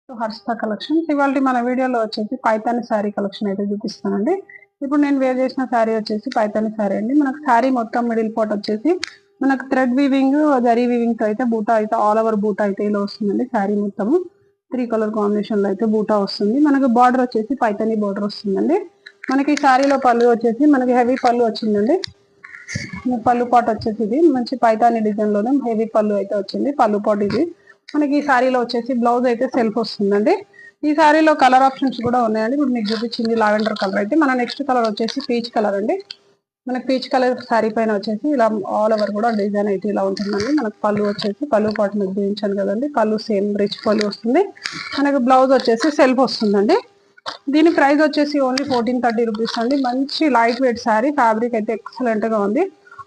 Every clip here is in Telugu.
హర్షిత కలెక్షన్స్. ఇవాళ మన వీడియోలో వచ్చేసి పైతాని శారీ కలెక్షన్ అయితే చూపిస్తానండి. ఇప్పుడు నేను వేర్ చేసిన శారీ వచ్చేసి పైతాని శారీ అండి. మనకు శారీ మొత్తం మిడిల్ పార్ట్ వచ్చేసి మనకు థ్రెడ్ వీవింగ్, జరీ వీవింగ్ తో అయితే బూటా అయితే ఆల్ ఓవర్ బూటా అయితే ఇలా వస్తుందండి. శారీ మొత్తం 3 కలర్ కాంబినేషన్ లో అయితే బూటా వస్తుంది. మనకు బార్డర్ వచ్చేసి పైతాని బార్డర్ వస్తుందండి. మనకి శారీలో పళ్ళు వచ్చేసి మనకి హెవీ పళ్ళు వచ్చిందండి. పళ్ళు పాట్ వచ్చేసి ఇది మంచి పైతాని డిజైన్ లోనే హెవీ పళ్ళు అయితే వచ్చింది. పళ్ళు పాట్ ఇది. మనకి ఈ శారీలో వచ్చేసి బ్లౌజ్ అయితే సెల్ఫ్ వస్తుందండి. ఈ శారీలో కలర్ ఆప్షన్స్ కూడా ఉన్నాయండి. ఇప్పుడు మీకు చూపించింది లావెండర్ కలర్ అయితే మన నెక్స్ట్ కలర్ వచ్చేసి పీచ్ కలర్ అండి. మనకి పీచ్ కలర్ శారీ పైన వచ్చేసి ఇలా ఆల్ ఓవర్ కూడా డిజైన్ అయితే ఇలా ఉంటుందండి. మనకు పళ్ళు వచ్చేసి పళ్ళు పాటు మీకు చూపించాను కదండి. పళ్ళు సేమ్ రిచ్ పళ్ళు వస్తుంది. మనకు బ్లౌజ్ వచ్చేసి సెల్ఫ్ వస్తుందండి. దీని ప్రైస్ వచ్చేసి ఓన్లీ 1430 రూపీస్ అండి. మంచి లైట్ వెయిట్ శారీ, ఫ్యాబ్రిక్ అయితే ఎక్సలెంట్ గా ఉంది.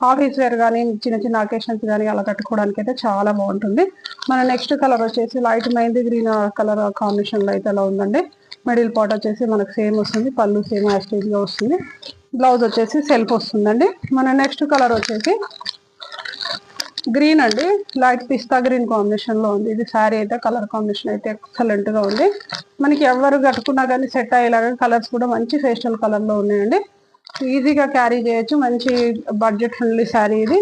ఆఫీస్ వేర్ కానీ చిన్న చిన్న అకేషన్స్ కానీ అలా కట్టుకోవడానికి అయితే చాలా బాగుంటుంది. మన నెక్స్ట్ కలర్ వచ్చేసి light mehndi green colour combination లో అయితే అలా ఉందండి. మిడిల్ పార్ట్ వచ్చేసి మనకు సేమ్ వస్తుంది. పళ్ళు సేమ్ యాస్టేజ్ గా వస్తుంది. బ్లౌజ్ వచ్చేసి సెల్ఫ్ వస్తుందండి. మన నెక్స్ట్ కలర్ వచ్చేసి గ్రీన్ అండి. లైట్ పిస్తా గ్రీన్ కాంబినేషన్ లో ఉంది. ఇది శారీ అయితే కలర్ కాంబినేషన్ అయితే ఎక్సలెంట్ గా ఉంది. మనకి ఎవరు కట్టుకున్నా కానీ సెట్ అయ్యేలాగా కలర్స్ కూడా మంచి ఫేస్టల్ కలర్ లో ఉన్నాయండి. ఈజీగా క్యారీ చేయొచ్చు. మంచి బడ్జెట్ ఫ్రెండ్లీ శారీ ఇది.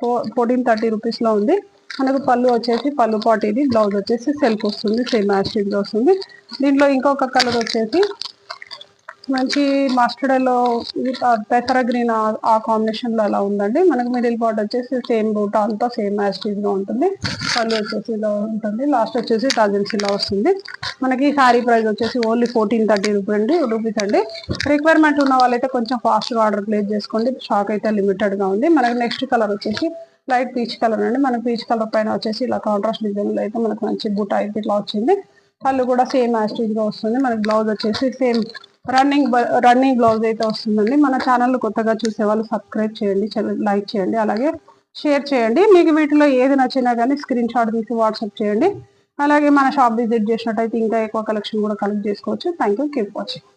1430 రూపీస్ లో ఉంది. మనకు పళ్ళు వచ్చేసి పళ్ళు పాట్ ఇది. బ్లౌజ్ వచ్చేసి సెల్ఫ్ వస్తుంది. సేమ్ యాస్టేజ్ గా వస్తుంది. దీంట్లో ఇంకొక కలర్ వచ్చేసి మంచి మస్టర్డ్ ఎల్లో, పెసర గ్రీన్ ఆ కాంబినేషన్ లో అలా ఉందండి. మనకు మిడిల్ పార్ట్ వచ్చేసి సేమ్ బూటా అంతా సేమ్ యాస్టేజ్ గా ఉంటుంది. పళ్ళు వచ్చేసి ఇలా ఉంటుంది. లాస్ట్ వచ్చేసి టజల్స్ ఇలా వస్తుంది. మనకి శారీ ప్రైస్ వచ్చేసి ఓన్లీ 1430 రూపీస్ అండి. రిక్వైర్మెంట్ ఉన్న వాళ్ళైతే కొంచెం ఫాస్ట్ గా ఆర్డర్ ప్లేస్ చేసుకోండి. స్టాక్ అయితే లిమిటెడ్ గా ఉంది. మనకి నెక్స్ట్ కలర్ వచ్చేసి లైట్ పీచ్ కలర్ అండి. మనకి పీచ్ కలర్ పైన వచ్చేసి ఇలా కాంట్రాస్ట్ డిజైన్ లో అయితే మనకు మంచి బూటా అయితే ఇట్లా వచ్చింది. పళ్ళు కూడా సేమ్ యాస్టేజ్ గా వస్తుంది. మనకి బ్లౌజ్ వచ్చేసి సేమ్ రన్నింగ్ బ్లౌజ్ అయితే వస్తుందండి. మన ఛానల్ కొత్తగా చూసే వాళ్ళు సబ్స్క్రైబ్ చేయండి, లైక్ చేయండి, అలాగే షేర్ చేయండి. మీకు వీటిలో ఏది నచ్చినా కానీ స్క్రీన్ షాట్ తీసి వాట్సాప్ చేయండి. అలాగే మన షాప్ విజిట్ చేసినట్టయితే ఇంకా ఎక్కువ కలెక్షన్ కూడా కలెక్ట్ చేసుకోవచ్చు. Thank you. Keep watching.